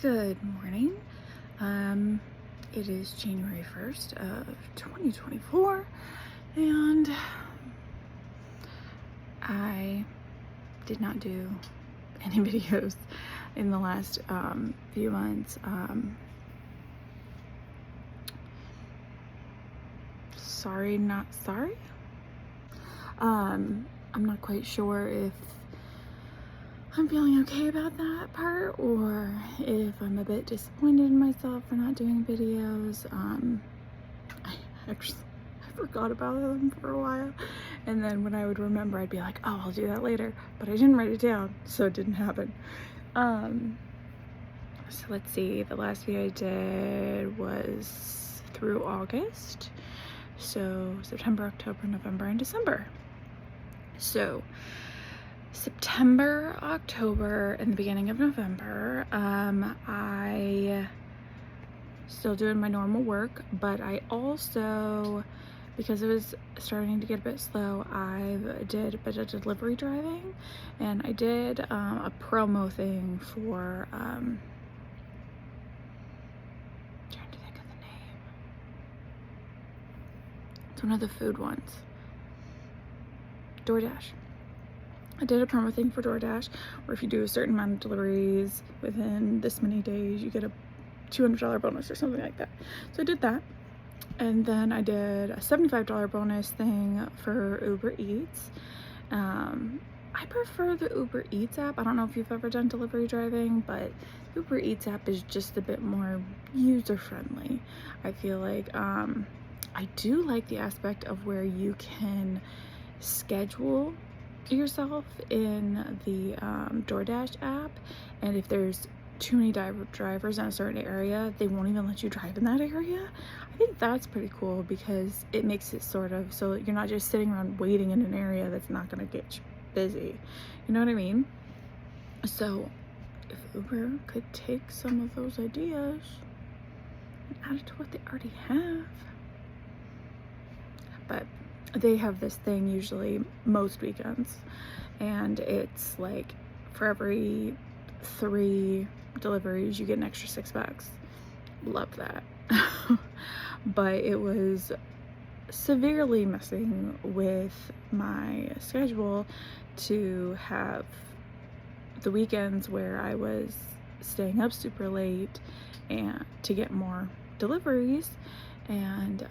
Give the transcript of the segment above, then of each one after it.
Good morning. It is January 1st of 2024, and I did not do any videos in the last few months. Sorry, not sorry. I'm not quite sure if I'm feeling okay about that part, or if I'm a bit disappointed in myself for not doing videos. I forgot about them for a while, and then when I would remember, I'd be like, oh, I'll do that later, but I didn't write it down, so it didn't happen. So let's see, the last video I did was through August, so September, October, November, and December. So September, October, and the beginning of November, I still doing my normal work, but I also, because it was starting to get a bit slow, I did a bit of delivery driving, and I did a promo thing for, trying to think of the name. It's one of the food ones. DoorDash. I did a promo thing for DoorDash, where if you do a certain amount of deliveries within this many days, you get a $200 bonus or something like that. So I did that. And then I did a $75 bonus thing for Uber Eats. I prefer the Uber Eats app. I don't know if you've ever done delivery driving, but the Uber Eats app is just a bit more user-friendly. I feel like I do like the aspect of where you can schedule yourself in the DoorDash app, and if there's too many drivers in a certain area, they won't even let you drive in that area. I think that's pretty cool because it makes it sort of so you're not just sitting around waiting in an area that's not going to get busy. You know what I mean? So if Uber could take some of those ideas and add it to what they already have. But they have this thing usually most weekends, and it's like for every 3 deliveries you get an extra $6. Love that. But it was severely messing with my schedule to have the weekends where I was staying up super late and to get more deliveries, and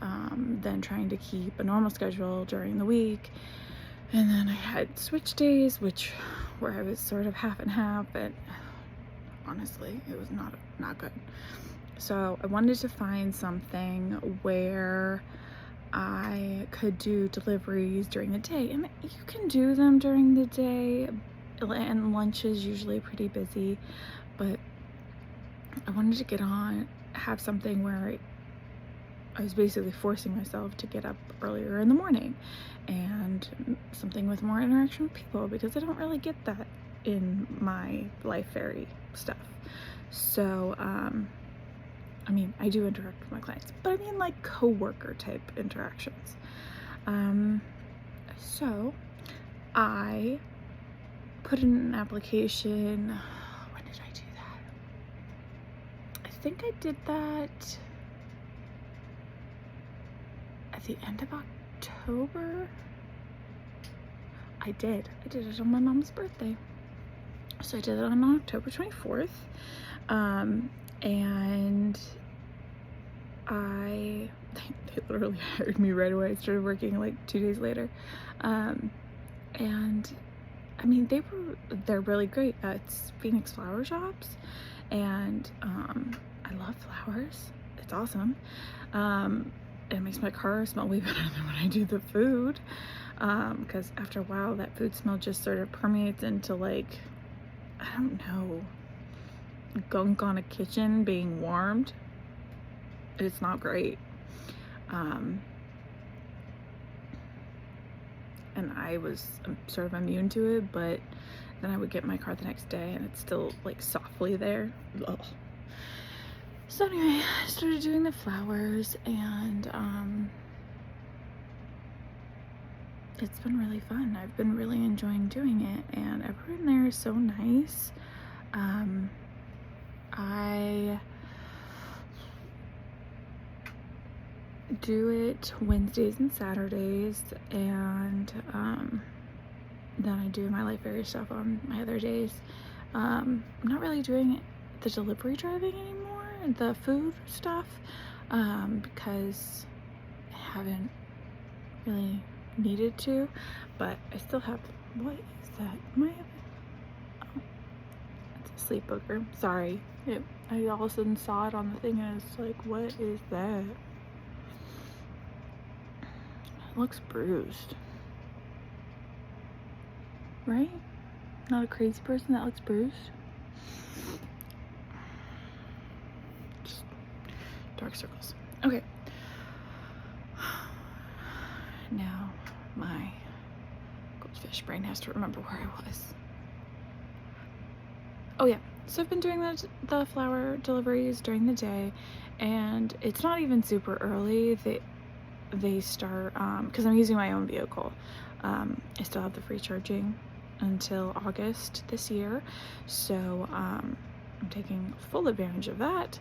then trying to keep a normal schedule during the week. And then I had switch days, where I was sort of half and half, and honestly, it was not good. So I wanted to find something where I could do deliveries during the day, and you can do them during the day, and lunch is usually pretty busy, but I wanted to have something where I was basically forcing myself to get up earlier in the morning, and something with more interaction with people, because I don't really get that in my Life Fairy stuff. So I mean, I do interact with my clients, but I mean like co-worker type interactions. So I put in an application. When did I do that? I think I did that at the end of October. I did it on my mom's birthday. So I did it on October 24th. And they literally hired me right away. I started working like 2 days later. And I mean, they're really great. It's Phoenix Flower Shops, and I love flowers. It's awesome. It makes my car smell way better than when I do the food, because after a while that food smell just sort of permeates into, like, I don't know, gunk on a kitchen being warmed. It's not great. And I was sort of immune to it, but then I would get in my car the next day and it's still like softly there. Ugh. So anyway, I started doing the flowers, and it's been really fun. I've been really enjoying doing it, and everyone there is so nice. I do it Wednesdays and Saturdays, and then I do my Life Fairy stuff on my other days. I'm not really doing the delivery driving anymore, the food stuff, because I haven't really needed to, but I still have, what is that? Oh, it's a sleep booger. Sorry. I all of a sudden saw it on the thing and it's like, what is that? It looks bruised. Right? Not a crazy person that looks bruised. Just dark circles. Okay. Now my goldfish brain has to remember where I was. Oh yeah, so I've been doing the flower deliveries during the day, and it's not even super early. They start, because I'm using my own vehicle. I still have the free charging until August this year, so I'm taking full advantage of that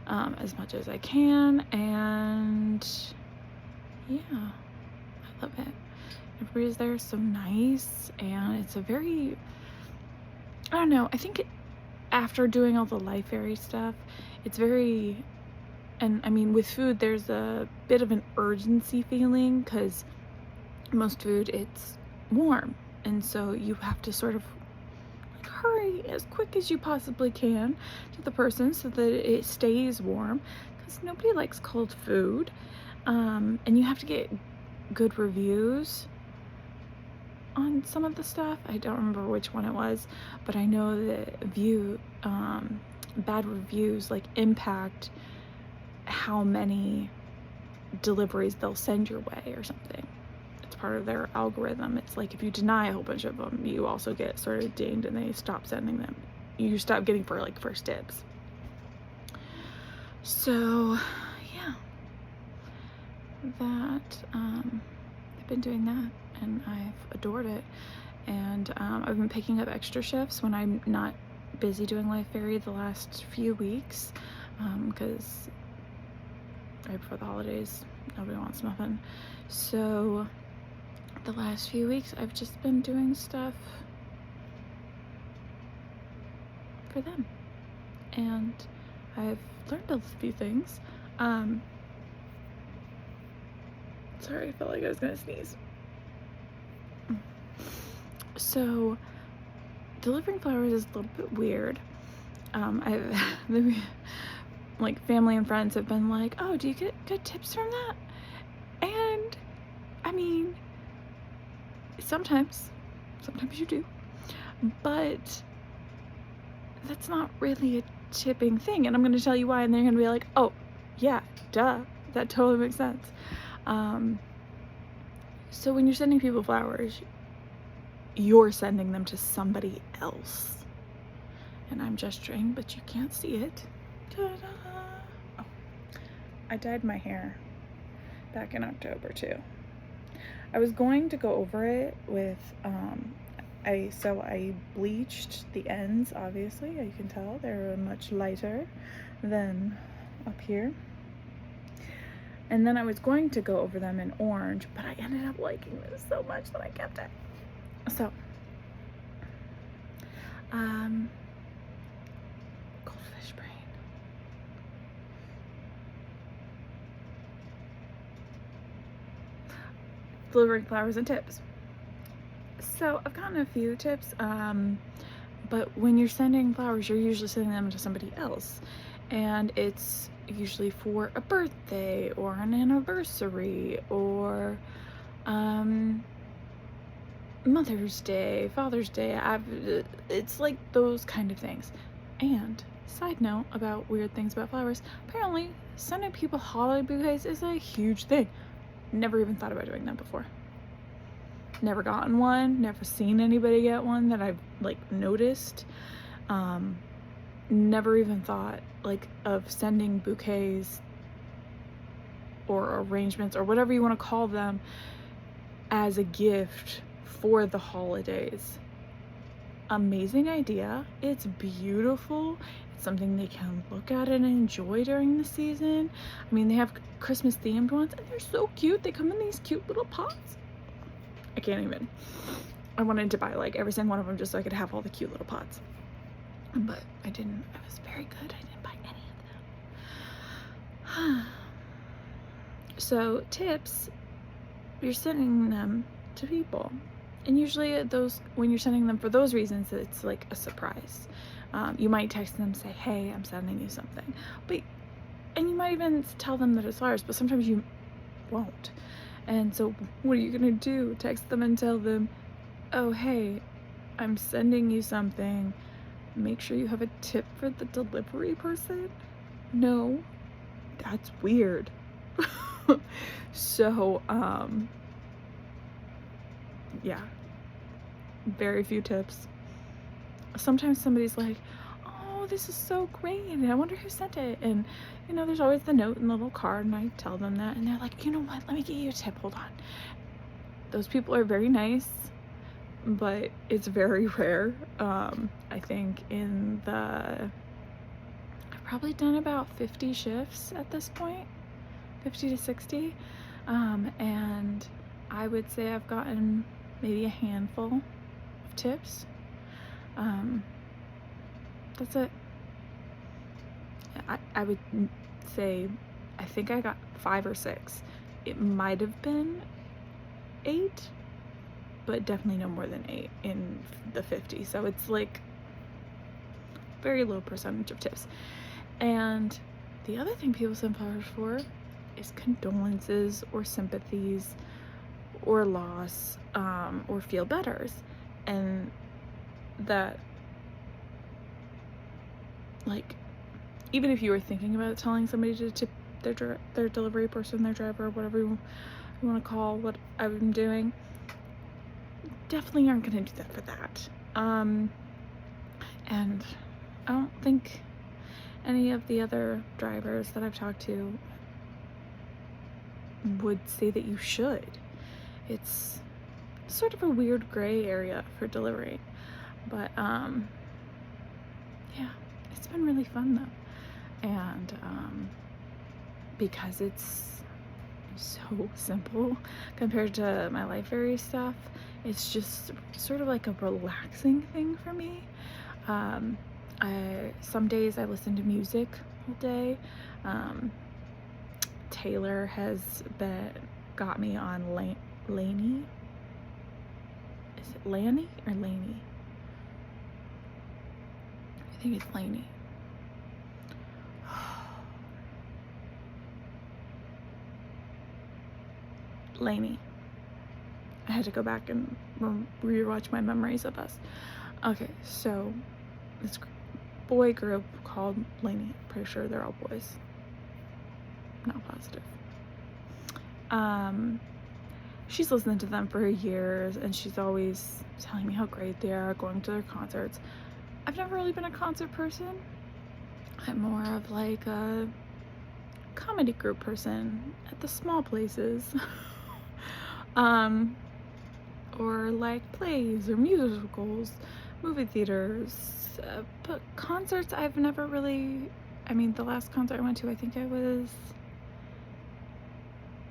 as much as I can, and yeah, I love it. Everybody's there so nice, and it's a very, I don't know, I think after doing all the Life Fairy stuff, it's very, and I mean with food there's a bit of an urgency feeling, because most food, it's warm, and so you have to sort of like hurry as quick as you possibly can to the person so that it stays warm, because nobody likes cold food, and you have to get good reviews on some of the stuff. I don't remember which one it was, but I know that bad reviews like impact how many deliveries they'll send your way or something. It's part of their algorithm. It's like if you deny a whole bunch of them, you also get sort of dinged and they stop sending them. You stop getting first dibs. So yeah, that I've been doing that and I've adored it, and I've been picking up extra shifts when I'm not busy doing Life Fairy the last few weeks, because right before the holidays nobody wants nothing, so the last few weeks I've just been doing stuff for them, and I've learned a few things. Sorry, I felt like I was gonna sneeze. So delivering flowers is a little bit weird. Like family and friends have been like, oh, do you get good tips from that? And I mean, sometimes you do, but that's not really a tipping thing, and I'm going to tell you why, and they're going to be like, oh yeah, duh, that totally makes sense. So when you're sending people flowers, you're sending them to somebody else, and I'm gesturing but you can't see it. Ta-da! Oh, I dyed my hair back in October too. I was going to go over it with I bleached the ends, obviously. You can tell they're much lighter than up here. And then I was going to go over them in orange, but I ended up liking this so much that I kept it. So, goldfish brain. Delivering flowers and tips. So I've gotten a few tips, but when you're sending flowers, you're usually sending them to somebody else, and it's usually for a birthday or an anniversary or Mother's Day, Father's Day. It's like those kind of things. And side note about weird things about flowers, apparently sending people holiday bouquets is a huge thing. Never even thought about doing that before. Never gotten one, never seen anybody get one that I've like noticed. Never even thought like of sending bouquets or arrangements or whatever you want to call them as a gift for the holidays. Amazing idea. It's beautiful. something they can look at and enjoy during the season. I mean, they have Christmas themed ones and they're so cute. They come in these cute little pots. I can't even. I wanted to buy like every single one of them just so I could have all the cute little pots. But I didn't. I was very good. I didn't buy any of them. So tips, you're sending them to people. And usually those, when you're sending them for those reasons, it's like a surprise. You might text them, say, hey, I'm sending you something. And you might even tell them that it's ours, but sometimes you won't. And so what are you gonna do? Text them and tell them, oh, hey, I'm sending you something. Make sure you have a tip for the delivery person? No, that's weird. So, yeah, very few tips. Sometimes somebody's like, oh, this is so great, and I wonder who sent it. And you know, there's always the note and the little card, and I tell them that, and they're like, you know what, let me get you a tip, hold on. Those people are very nice, but it's very rare. I think I've probably done about 50 shifts at this point, 50 to 60, and I would say I've gotten maybe a handful of tips. That's it. I would say I think I got 5 or 6. It might have been 8, but definitely no more than 8 in the 50. So it's like very low percentage of tips. And the other thing people send flowers for is condolences or sympathies or loss, or feel betters. And that, like, even if you were thinking about telling somebody to tip their delivery person, their driver, whatever you want to call what I'm doing, definitely aren't going to do that for that. And I don't think any of the other drivers that I've talked to would say that you should. It's sort of a weird gray area for delivering, but yeah, it's been really fun though. And because it's so simple compared to my Life Fairy stuff, it's just sort of like a relaxing thing for me. Some days I listen to music all day. Taylor has got me on Lainey. Is it Lanny or Laney? I think it's Laney. Laney. I had to go back and rewatch my memories of us. Okay, so this boy group called Laney. Pretty sure they're all boys. Not positive. She's listened to them for years, and she's always telling me how great they are, going to their concerts. I've never really been a concert person. I'm more of like a comedy group person at the small places. Or like plays or musicals, movie theaters, but concerts I've never really, I mean, the last concert I went to, I think I was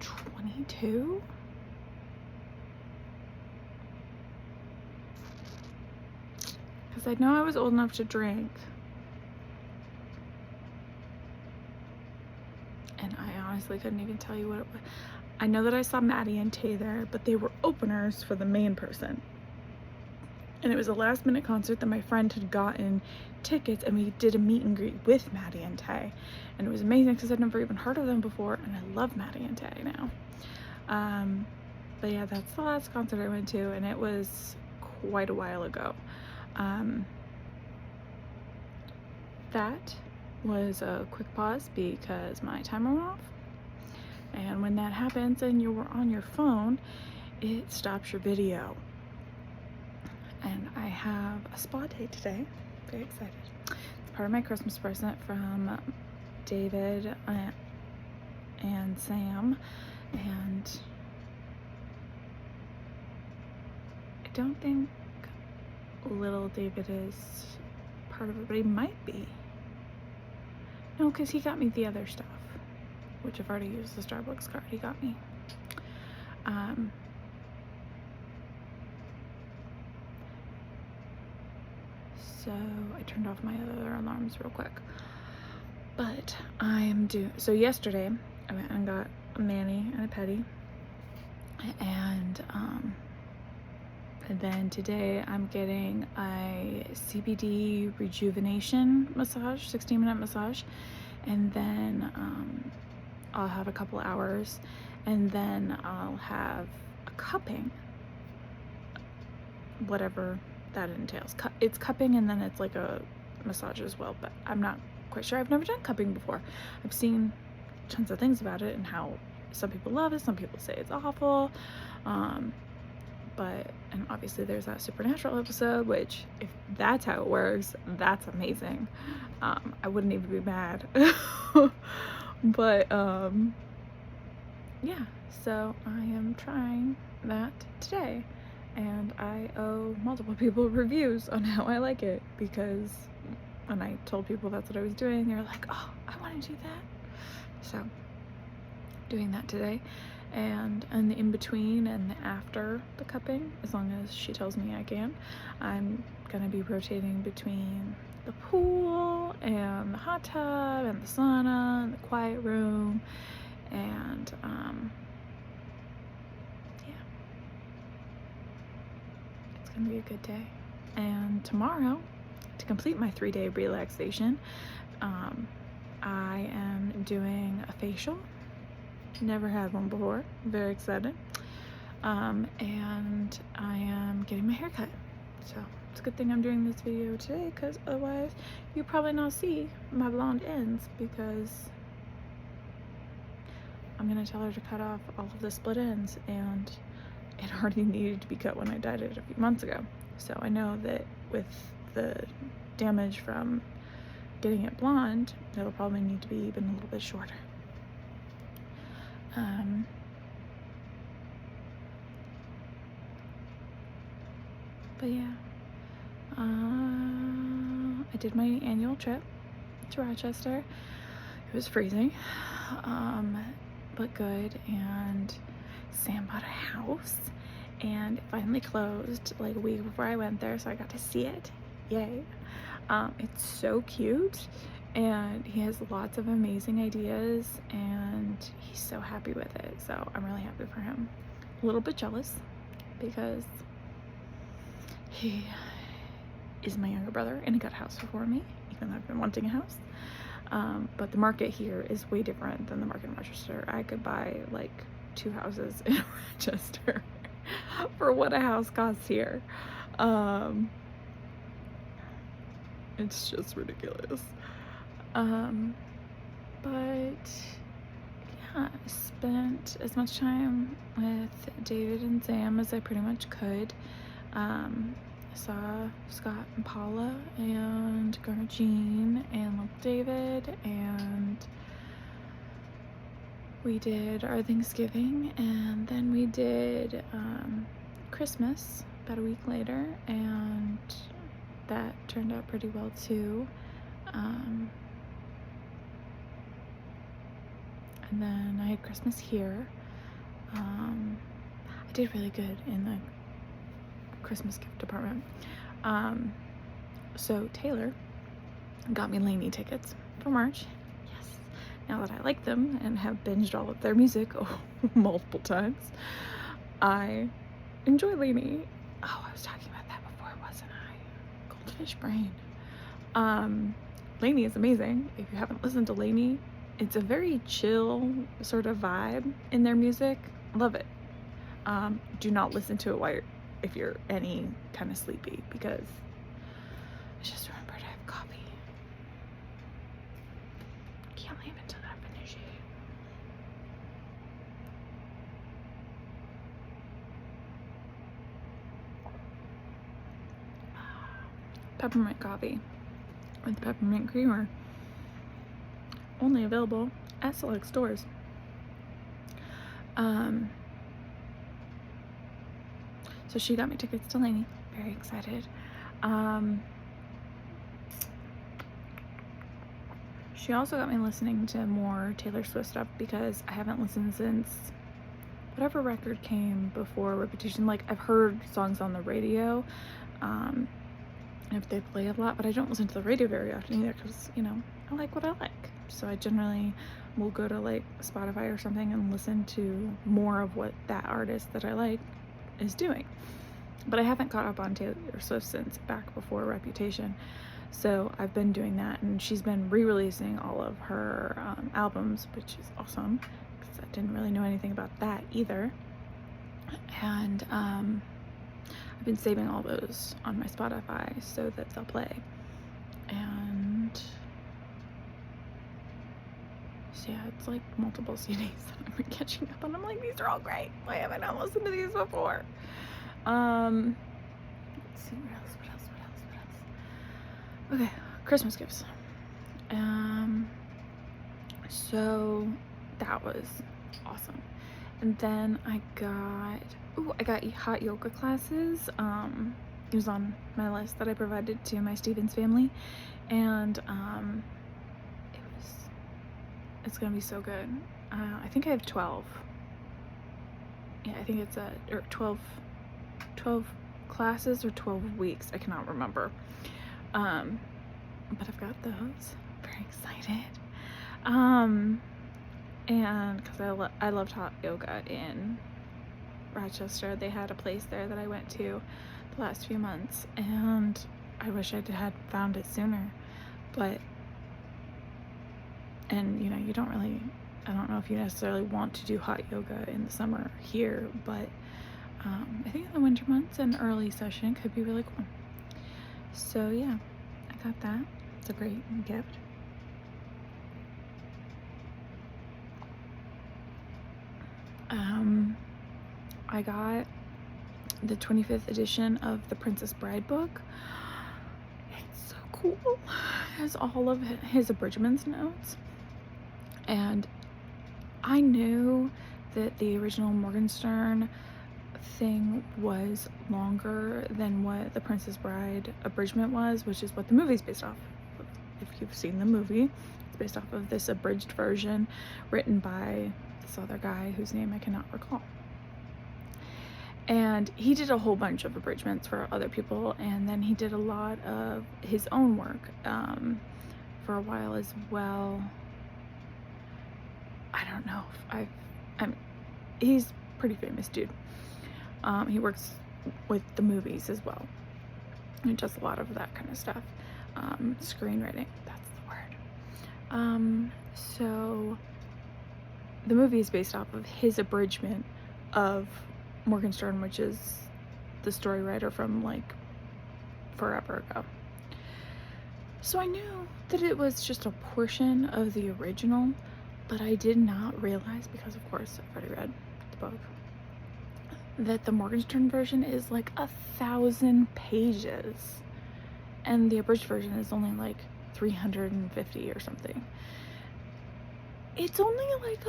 22. Because I know I was old enough to drink. And I honestly couldn't even tell you what it was. I know that I saw Maddie and Tay there, but they were openers for the main person. And it was a last minute concert that my friend had gotten tickets, and we did a meet and greet with Maddie and Tay. And it was amazing because I'd never even heard of them before, and I love Maddie and Tay now. But yeah, that's the last concert I went to, and it was quite a while ago. That was a quick pause because my timer went off. And when that happens and you're on your phone, it stops your video. And I have a spa day today. Very excited. It's part of my Christmas present from David and Sam. And I don't think little David is part of it, but he might be. No, because he got me the other stuff, which I've already used the Starbucks card he got me. So I turned off my other alarms real quick. But I am due. So yesterday I went and got a mani and a pedi, and then today I'm getting a CBD rejuvenation massage, 16-minute massage, and then I'll have a couple hours, and then I'll have a cupping, whatever that entails. It's cupping and then it's like a massage as well, but I'm not quite sure. I've never done cupping before. I've seen tons of things about it and how some people love it, some people say it's awful, but, and obviously there's that Supernatural episode, which if that's how it works, that's amazing. I wouldn't even be mad. But yeah, so I am trying that today, and I owe multiple people reviews on how I like it, because when I told people that's what I was doing, they were like, oh, I want to do that. So doing that today, and the in between and the after the cupping, as long as she tells me I can, I'm gonna be rotating between the pool and the hot tub and the sauna and the quiet room, and yeah, it's gonna be a good day. And tomorrow, to complete my 3-day relaxation, I am doing a facial. Never had one before. Very excited. And I am getting my hair cut. So it's a good thing I'm doing this video today, because otherwise you probably not see my blonde ends, because I'm gonna tell her to cut off all of the split ends, and it already needed to be cut when I dyed it a few months ago. So I know that with the damage from getting it blonde, it'll probably need to be even a little bit shorter. But yeah, I did my annual trip to Rochester. It was freezing, but good. And Sam bought a house, and it finally closed like a week before I went there, so I got to see it. Yay. It's so cute, and he has lots of amazing ideas, and he's so happy with it, so I'm really happy for him. A little bit jealous, because he is my younger brother and he got a house before me, even though I've been wanting a house. But the market here is way different than the market in Rochester. I could buy like 2 houses in Rochester for what a house costs here. It's just ridiculous. But yeah, I spent as much time with David and Sam as I pretty much could. I saw Scott and Paula and Garner Jean and Little David, and we did our Thanksgiving, and then we did Christmas about a week later, and that turned out pretty well too. And then I had Christmas here. I did really good in the Christmas gift department. So Taylor got me Lainey tickets for March. Yes. Now that I like them and have binged all of their music multiple times, I enjoy Lainey. Oh, I was talking about that before, wasn't I? Goldfish brain. Lainey is amazing. If you haven't listened to Lainey, it's a very chill sort of vibe in their music. Love it. Do not listen to it if you're any kind of sleepy, because I just remembered I have coffee. Can't leave until that finishes. Peppermint coffee with peppermint creamer. Only available at select stores. So she got me tickets to Lainey. Very excited. She also got me listening to more Taylor Swift stuff because I haven't listened since whatever record came before Reputation. Like, I've heard songs on the radio, if they play a lot, but I don't listen to the radio very often either because, you know, I like what I like. So I generally will go to like Spotify or something and listen to more of what that artist that I like is doing. But I haven't caught up on Taylor Swift since back before Reputation. So I've been doing that, and she's been re-releasing all of her albums, which is awesome because I didn't really know anything about that either. And I've been saving all those on my Spotify so that they'll play. And so yeah, it's like multiple CDs that I've been catching up on. I'm like, these are all great. Why haven't I listened to these before? Let's see, what else? Okay, Christmas gifts. So that was awesome. And then I got hot yoga classes. It was on my list that I provided to my Stevens family, and it's gonna be so good. I think I have 12. Yeah, I think it's 12 classes or 12 weeks. I cannot remember. But I've got those. Very excited. And because I loved hot yoga in Rochester. They had a place there that I went to the last few months, and I wish I had found it sooner. And you know, I don't know if you necessarily want to do hot yoga in the summer here, but I think in the winter months an early session could be really cool. So yeah, I got that. It's a great gift. I got the 25th edition of the Princess Bride book. It's so cool. It has all of his abridgments notes. And I knew that the original Morgenstern thing was longer than what the Princess Bride abridgment was, which is what the movie's based off of. If you've seen the movie, it's based off of this abridged version written by this other guy whose name I cannot recall. And he did a whole bunch of abridgments for other people, and then he did a lot of his own work for a while as well. I don't know if he's a pretty famous dude. He works with the movies as well. He does a lot of that kind of stuff. Screenwriting, that's the word. So the movie is based off of his abridgment of Morgenstern, which is the story writer from like forever ago. So I knew that it was just a portion of the original, but I did not realize, because of course I've already read the book, that the Morgenstern version is like 1,000 pages, and the abridged version is only like 350 or something. It's only like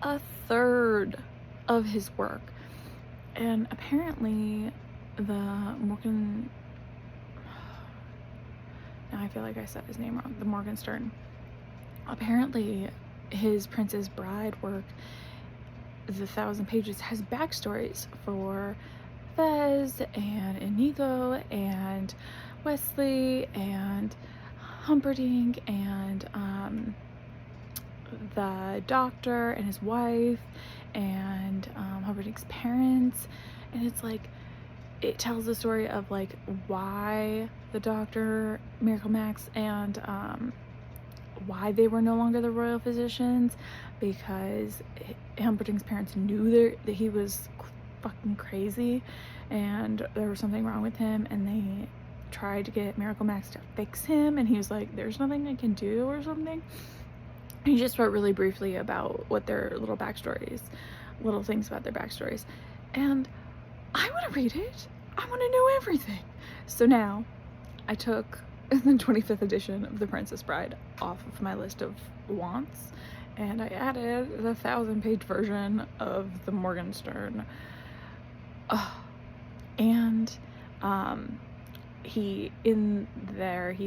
a third of his work. And apparently now I feel like I said his name wrong, the Morgenstern. Apparently his Princess Bride work, the 1,000 pages, has backstories for Fez and Inigo and Wesley and Humperdinck and the doctor and his wife and Humperdinck's parents. And it's like, it tells the story of like why the doctor, Miracle Max, and why they were no longer the royal physicians, because Humperdinck's parents knew that he was fucking crazy and there was something wrong with him, and they tried to get Miracle Max to fix him, and he was like, there's nothing I can do or something. He just wrote really briefly about what their little things about their backstories, and I want to read it. I want to know everything. So now I took the 25th edition of The Princess Bride off of my list of wants, and I added the 1,000-page version of the Morgenstern. And he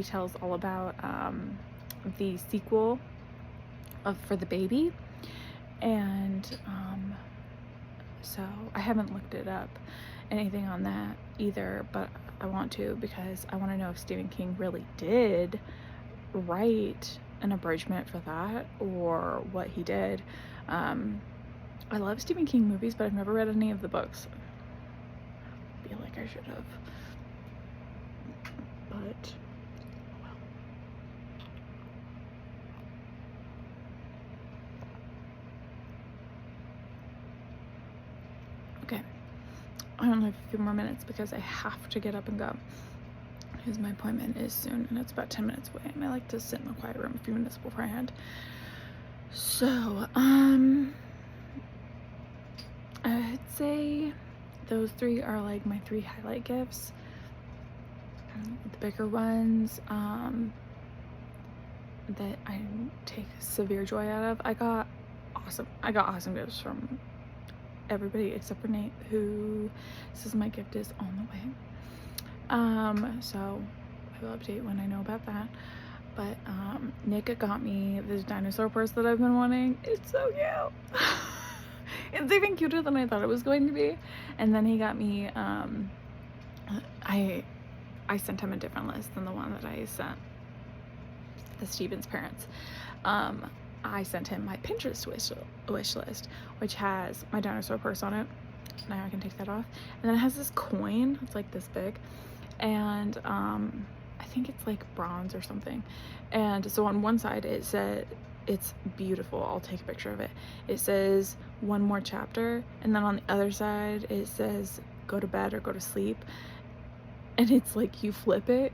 tells all about the sequel for the baby, and so I haven't looked it up, anything on that either, but I want to, because I want to know if Stephen King really did write an abridgment for that or what he did. I love Stephen King movies, but I've never read any of the books. I feel like I should have, but well. Okay, I only have a few more minutes because I have to get up and go, because my appointment is soon and it's about 10 minutes away, and I like to sit in the quiet room a few minutes beforehand. So I'd say those 3 are like my 3 highlight gifts. The bigger ones that I take severe joy out of. I got awesome gifts from everybody except for Nate, who says my gift is on the way. So I will update when I know about that. But Nick got me this dinosaur purse that I've been wanting. It's so cute. It's even cuter than I thought it was going to be. And then he got me I sent him a different list than the one that I sent the Stevens parents. I sent him my Pinterest wish list, which has my dinosaur purse on it. Now I can take that off. And then it has this coin. It's like this big. And I think it's like bronze or something. And so on one side it said, it's beautiful, I'll take a picture of it. It says one more chapter. And then on the other side it says go to bed or go to sleep. And it's like you flip it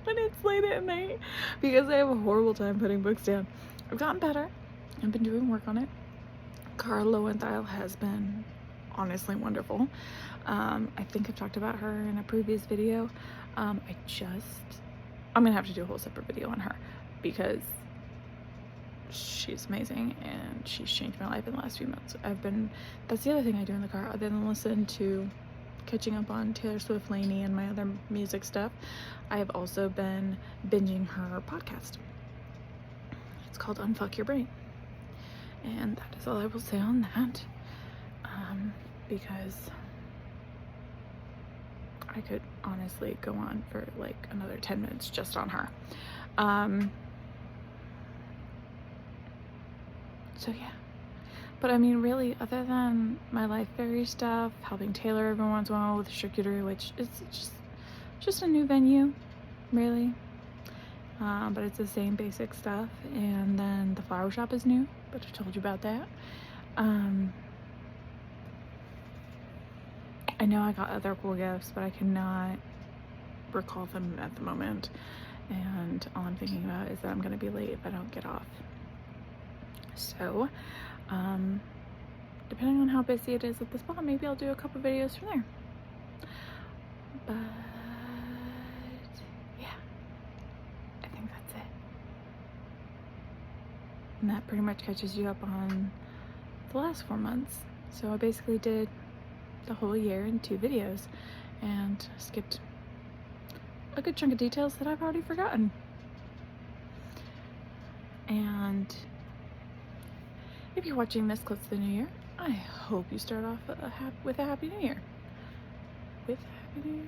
when it's late at night, because I have a horrible time putting books down. I've gotten better. I've been doing work on it. Cara Lowenthal has been honestly wonderful. I think I've talked about her in a previous video. I'm gonna have to do a whole separate video on her, because she's amazing and she's changed my life in the last few months. That's the other thing I do in the car, other than listen to catching up on Taylor Swift, Lainey, and my other music stuff. I have also been binging her podcast. It's called Unfuck Your Brain. And that is all I will say on that. Because I could honestly go on for like another 10 minutes just on her. So yeah. But I mean, really, other than my Life Fairy stuff, helping Taylor every once in a while with charcuterie, which is just a new venue, really. But it's the same basic stuff. And then the flower shop is new, but I told you about that. I know I got other cool gifts, but I cannot recall them at the moment. And all I'm thinking about is that I'm gonna be late if I don't get off. So, depending on how busy it is at the spot, maybe I'll do a couple videos from there. But yeah, I think that's it. And that pretty much catches you up on the last 4 months. So I basically did the whole year in 2 videos and skipped a good chunk of details that I've already forgotten. And if you're watching this close to the new year, I hope you start off with a happy new year. With a happy new year.